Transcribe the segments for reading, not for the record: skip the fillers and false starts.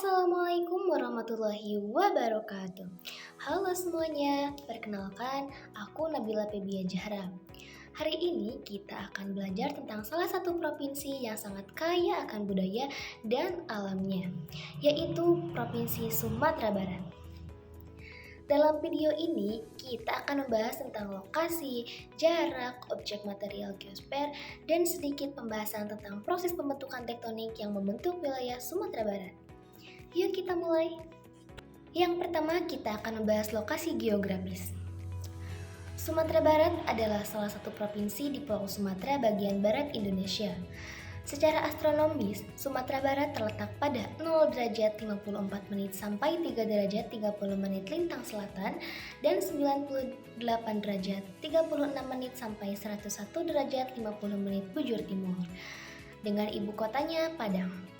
Assalamualaikum warahmatullahi wabarakatuh. Halo semuanya, perkenalkan aku Nabila Febia Zahra. Hari ini kita akan belajar tentang salah satu provinsi yang sangat kaya akan budaya dan alamnya, yaitu Provinsi Sumatera Barat. Dalam video ini, kita akan membahas tentang lokasi, jarak, objek material geosfer, dan sedikit pembahasan tentang proses pembentukan tektonik yang membentuk wilayah Sumatera Barat. Yuk kita mulai. Yang pertama kita akan membahas lokasi geografis. Sumatera Barat adalah salah satu provinsi di Pulau Sumatera bagian barat Indonesia. Secara astronomis, Sumatera Barat terletak pada 0 derajat 54 menit sampai 3 derajat 30 menit lintang selatan dan 98 derajat 36 menit sampai 101 derajat 50 menit bujur timur. Dengan ibu kotanya Padang.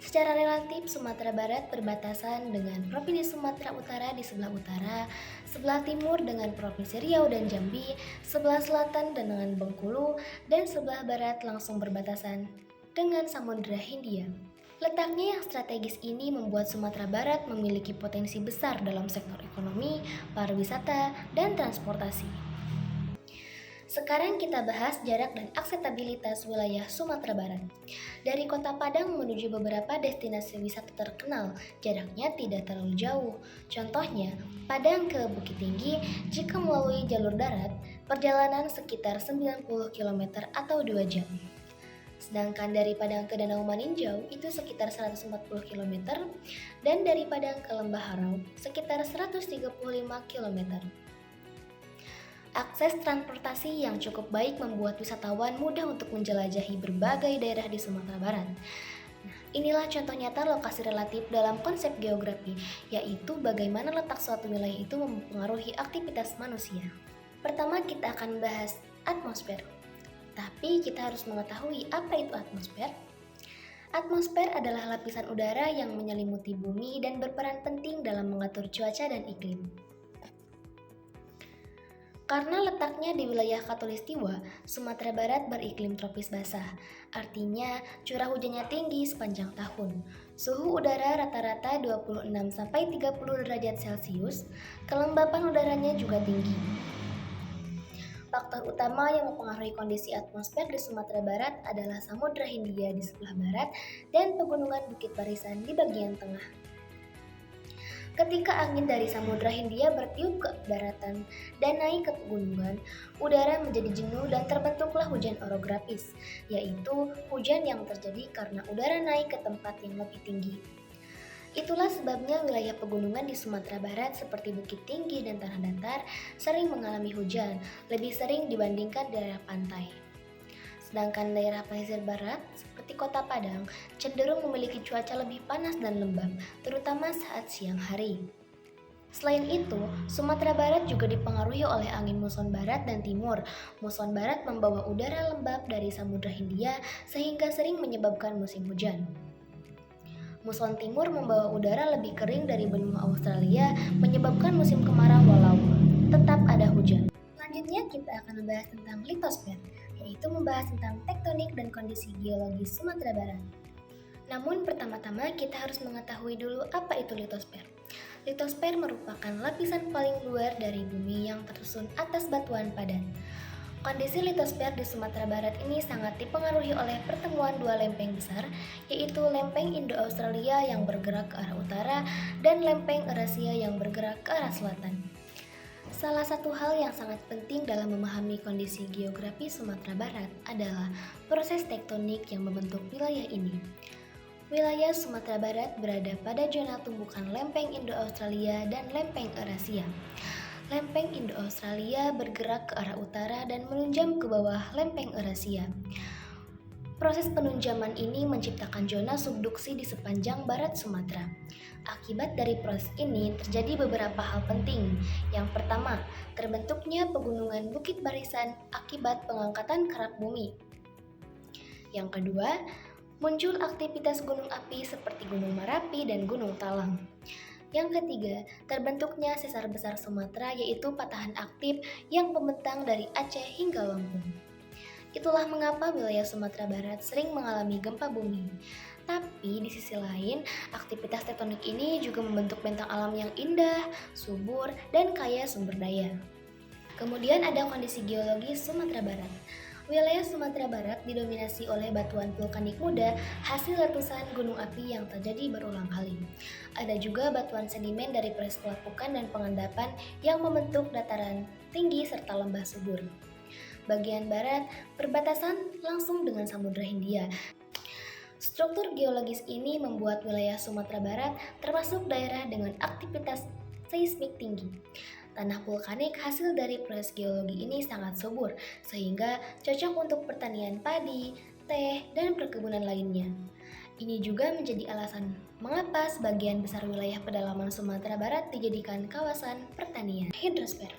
Secara relatif, Sumatera Barat berbatasan dengan Provinsi Sumatera Utara di sebelah utara, sebelah timur dengan Provinsi Riau dan Jambi, sebelah selatan dengan Bengkulu, dan sebelah barat langsung berbatasan dengan Samudra Hindia. Letaknya yang strategis ini membuat Sumatera Barat memiliki potensi besar dalam sektor ekonomi, pariwisata, dan transportasi. Sekarang kita bahas jarak dan akseptabilitas wilayah Sumatera Barat. Dari kota Padang menuju beberapa destinasi wisata terkenal, jaraknya tidak terlalu jauh. Contohnya, Padang ke Bukit Tinggi jika melalui jalur darat, perjalanan sekitar 90 km atau 2 jam. Sedangkan dari Padang ke Danau Maninjau itu sekitar 140 km dan dari Padang ke Lembah Harau sekitar 135 km. Akses transportasi yang cukup baik membuat wisatawan mudah untuk menjelajahi berbagai daerah di Sumatera Barat. Nah, inilah contoh nyata lokasi relatif dalam konsep geografi, yaitu bagaimana letak suatu wilayah itu mempengaruhi aktivitas manusia. Pertama kita akan bahas atmosfer. Tapi kita harus mengetahui apa itu atmosfer. Atmosfer adalah lapisan udara yang menyelimuti bumi dan berperan penting dalam mengatur cuaca dan iklim. Karena letaknya di wilayah Khatulistiwa, Sumatera Barat beriklim tropis basah. Artinya, curah hujannya tinggi sepanjang tahun. Suhu udara rata-rata 26-30 derajat Celcius, kelembapan udaranya juga tinggi. Faktor utama yang mempengaruhi kondisi atmosfer di Sumatera Barat adalah Samudra Hindia di sebelah barat dan pegunungan Bukit Barisan di bagian tengah. Ketika angin dari Samudra Hindia bertiup ke daratan dan naik ke pegunungan, udara menjadi jenuh dan terbentuklah hujan orografis, yaitu hujan yang terjadi karena udara naik ke tempat yang lebih tinggi. Itulah sebabnya wilayah pegunungan di Sumatera Barat seperti Bukit Tinggi dan Tanah Datar sering mengalami hujan, lebih sering dibandingkan daerah pantai. Sedangkan daerah pesisir barat, seperti kota Padang, cenderung memiliki cuaca lebih panas dan lembab, terutama saat siang hari. Selain itu, Sumatera Barat juga dipengaruhi oleh angin muson barat dan timur. Muson barat membawa udara lembab dari Samudra Hindia sehingga sering menyebabkan musim hujan. Muson timur membawa udara lebih kering dari benua Australia, menyebabkan musim kemarau walau tetap ada hujan. Selanjutnya kita akan membahas tentang litosfer, yaitu membahas tentang tektonik dan kondisi geologis Sumatera Barat. Namun pertama-tama kita harus mengetahui dulu apa itu litosfer. Litosfer merupakan lapisan paling luar dari bumi yang tersusun atas batuan padat. Kondisi litosfer di Sumatera Barat ini sangat dipengaruhi oleh pertemuan dua lempeng besar, yaitu lempeng Indo-Australia yang bergerak ke arah utara dan lempeng Eurasia yang bergerak ke arah selatan. Salah satu hal yang sangat penting dalam memahami kondisi geografi Sumatera Barat adalah proses tektonik yang membentuk wilayah ini. Wilayah Sumatera Barat berada pada zona tumbukan lempeng Indo-Australia dan lempeng Eurasia. Lempeng Indo-Australia bergerak ke arah utara dan menunjam ke bawah lempeng Eurasia. Proses penunjaman ini menciptakan zona subduksi di sepanjang barat Sumatera. Akibat dari proses ini terjadi beberapa hal penting. Yang pertama, terbentuknya pegunungan Bukit Barisan akibat pengangkatan kerak bumi. Yang kedua, muncul aktivitas gunung api seperti Gunung Merapi dan Gunung Talang. Yang ketiga, terbentuknya sesar besar Sumatera yaitu patahan aktif yang membentang dari Aceh hingga Lampung. Itulah mengapa wilayah Sumatera Barat sering mengalami gempa bumi. Tapi di sisi lain, aktivitas tektonik ini juga membentuk bentang alam yang indah, subur, dan kaya sumber daya. Kemudian ada kondisi geologis Sumatera Barat. Wilayah Sumatera Barat didominasi oleh batuan vulkanik muda hasil letusan gunung api yang terjadi berulang kali. Ada juga batuan sedimen dari proses pelapukan dan pengendapan yang membentuk dataran tinggi serta lembah subur. Bagian barat berbatasan langsung dengan Samudra Hindia. Struktur geologis ini membuat wilayah Sumatera Barat termasuk daerah dengan aktivitas seismik tinggi. Tanah vulkanik hasil dari proses geologi ini sangat subur, sehingga cocok untuk pertanian padi, teh, dan perkebunan lainnya. Ini juga menjadi alasan mengapa sebagian besar wilayah pedalaman Sumatera Barat dijadikan kawasan pertanian. Hidrosfer.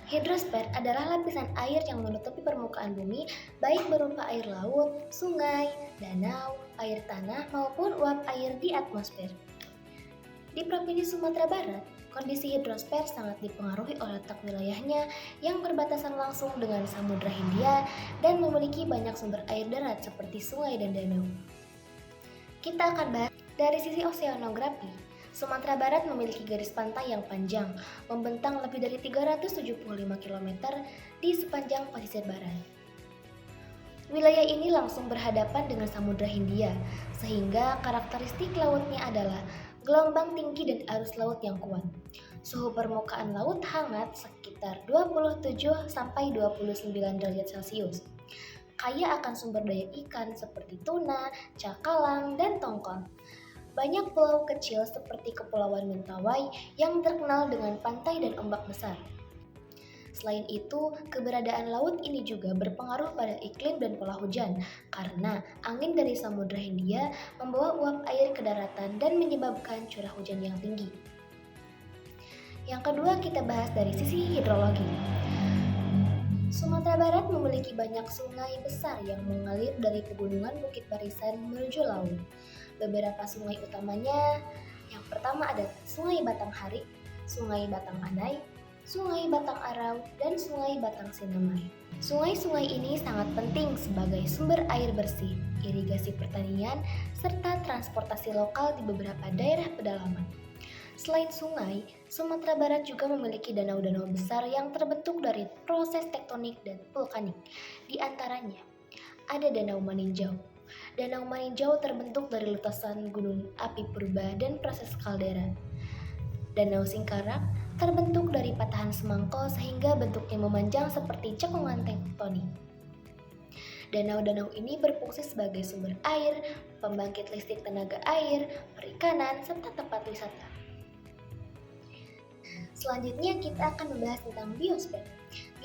Hidrosfer adalah lapisan air yang menutupi permukaan bumi, baik berupa air laut, sungai, danau, air tanah, maupun uap air di atmosfer. Di Provinsi Sumatera Barat, kondisi hidrosfer sangat dipengaruhi oleh letak wilayahnya yang berbatasan langsung dengan Samudra Hindia dan memiliki banyak sumber air darat seperti sungai dan danau. Kita akan bahas dari sisi oseanografi. Sumatera Barat memiliki garis pantai yang panjang, membentang lebih dari 375 km di sepanjang pesisir barat. Wilayah ini langsung berhadapan dengan Samudra Hindia, sehingga karakteristik lautnya adalah gelombang tinggi dan arus laut yang kuat. Suhu permukaan laut hangat sekitar 27-29 derajat Celcius. Kaya akan sumber daya ikan seperti tuna, cakalang, dan tongkol. Banyak pulau kecil seperti Kepulauan Mentawai yang terkenal dengan pantai dan ombak besar. Selain itu, keberadaan laut ini juga berpengaruh pada iklim dan pola hujan karena angin dari Samudra Hindia membawa uap air ke daratan dan menyebabkan curah hujan yang tinggi. Yang kedua, kita bahas dari sisi hidrologi. Sumatera Barat memiliki banyak sungai besar yang mengalir dari pegunungan Bukit Barisan menuju laut. Beberapa sungai utamanya, yang pertama ada Sungai Batanghari, Sungai Batang Anai, Sungai Batang Arau, dan Sungai Batang Sinemai. Sungai-sungai ini sangat penting sebagai sumber air bersih, irigasi pertanian, serta transportasi lokal di beberapa daerah pedalaman. Selain sungai, Sumatera Barat juga memiliki danau-danau besar yang terbentuk dari proses tektonik dan vulkanik. Di antaranya, ada Danau Maninjau. Danau Maninjau terbentuk dari letusan gunung api purba dan proses kaldera. Danau Singkarak terbentuk dari patahan semangkol sehingga bentuknya memanjang seperti cekungan tektonik. Danau-danau ini berfungsi sebagai sumber air, pembangkit listrik tenaga air, perikanan, serta tempat wisata. Selanjutnya kita akan membahas tentang biosfer.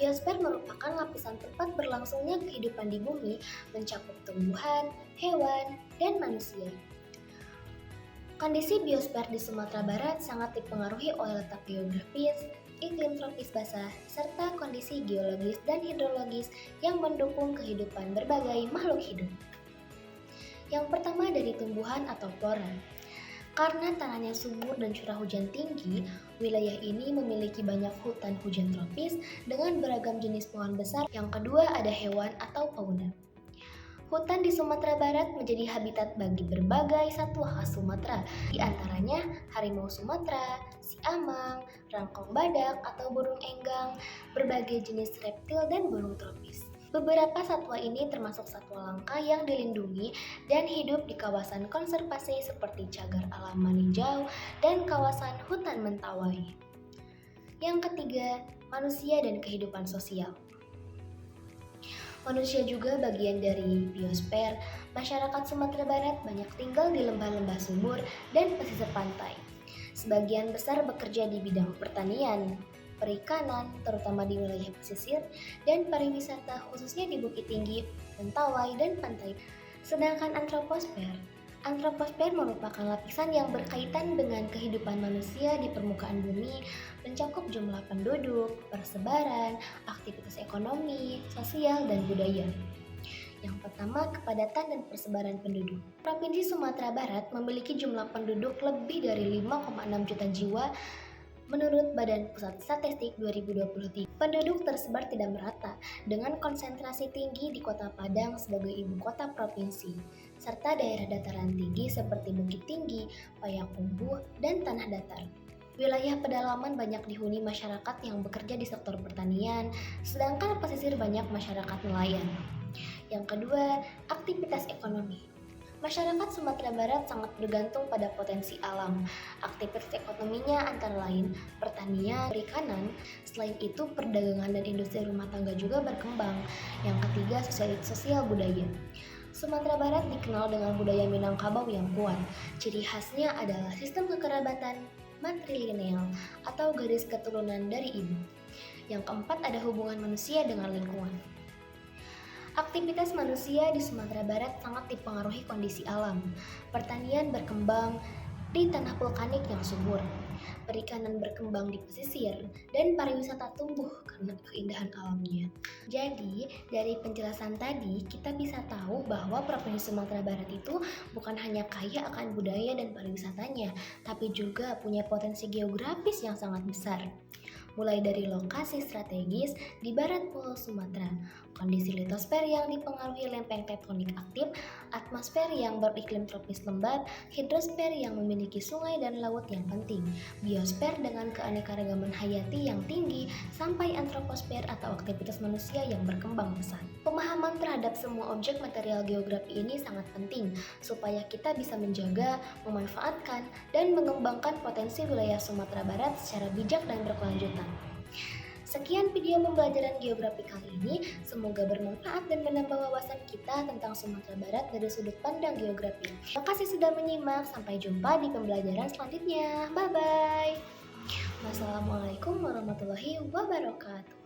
Biosfer merupakan lapisan tempat berlangsungnya kehidupan di bumi, mencakup tumbuhan, hewan, dan manusia. Kondisi biosfer di Sumatera Barat sangat dipengaruhi oleh letak geografis, iklim tropis basah, serta kondisi geologis dan hidrologis yang mendukung kehidupan berbagai makhluk hidup. Yang pertama dari tumbuhan atau flora. Karena tanahnya subur dan curah hujan tinggi, wilayah ini memiliki banyak hutan hujan tropis dengan beragam jenis pohon besar. Yang kedua ada hewan atau fauna. Hutan di Sumatera Barat menjadi habitat bagi berbagai satwa khas Sumatera, di antaranya harimau Sumatera, siamang, rangkong badak atau burung enggang, berbagai jenis reptil dan burung tropis. Beberapa satwa ini termasuk satwa langka yang dilindungi dan hidup di kawasan konservasi seperti Cagar Alam Maninjau dan kawasan hutan Mentawai. Yang ketiga, manusia dan kehidupan sosial. Manusia juga bagian dari biosfer. Masyarakat Sumatera Barat banyak tinggal di lembah-lembah subur dan pesisir pantai. Sebagian besar bekerja di bidang pertanian, perikanan, terutama di wilayah pesisir, dan pariwisata khususnya di Bukit Tinggi, Mentawai, dan pantai. Sedangkan antroposfer merupakan lapisan yang berkaitan dengan kehidupan manusia di permukaan bumi, mencakup jumlah penduduk, persebaran, aktivitas ekonomi, sosial, dan budaya. Yang pertama, kepadatan dan persebaran penduduk. Provinsi Sumatera Barat memiliki jumlah penduduk lebih dari 5,6 juta jiwa menurut Badan Pusat Statistik 2023. Penduduk tersebar tidak merata dengan konsentrasi tinggi di Kota Padang sebagai ibu kota provinsi. serta daerah dataran tinggi seperti Bukit Tinggi, Payakumbuh, dan Tanah Datar. Wilayah pedalaman banyak dihuni masyarakat yang bekerja di sektor pertanian, sedangkan pesisir banyak masyarakat nelayan. Yang kedua, aktivitas ekonomi. Masyarakat Sumatera Barat sangat bergantung pada potensi alam. Aktivitas ekonominya antara lain pertanian, perikanan, selain itu perdagangan dan industri rumah tangga juga berkembang. Yang ketiga, sosial budaya. Sumatera Barat dikenal dengan budaya Minangkabau yang kuat. Ciri khasnya adalah sistem kekerabatan matrilineal atau garis keturunan dari ibu. Yang keempat ada hubungan manusia dengan lingkungan. Aktivitas manusia di Sumatera Barat sangat dipengaruhi kondisi alam. Pertanian berkembang di tanah vulkanik yang subur. Perikanan berkembang di pesisir dan pariwisata tumbuh karena keindahan alamnya. Jadi, dari penjelasan tadi kita bisa tahu bahwa Provinsi Sumatera Barat itu bukan hanya kaya akan budaya dan pariwisatanya, tapi juga punya potensi geografis yang sangat besar. Mulai dari lokasi strategis di barat Pulau Sumatera, kondisi litosfer yang dipengaruhi lempeng tektonik aktif, atmosfer yang beriklim tropis lembab, hidrosfer yang memiliki sungai dan laut yang penting, biosfer dengan keanekaragaman hayati yang tinggi, sampai antroposfer atau aktivitas manusia yang berkembang pesat. Pemahaman terhadap semua objek material geografi ini sangat penting supaya kita bisa menjaga, memanfaatkan, dan mengembangkan potensi wilayah Sumatera Barat secara bijak dan berkelanjutan. Sekian video pembelajaran geografi kali ini, semoga bermanfaat dan menambah wawasan kita tentang Sumatera Barat dari sudut pandang geografi. Terima kasih sudah menyimak, sampai jumpa di pembelajaran selanjutnya. Bye-bye. Wassalamualaikum warahmatullahi wabarakatuh.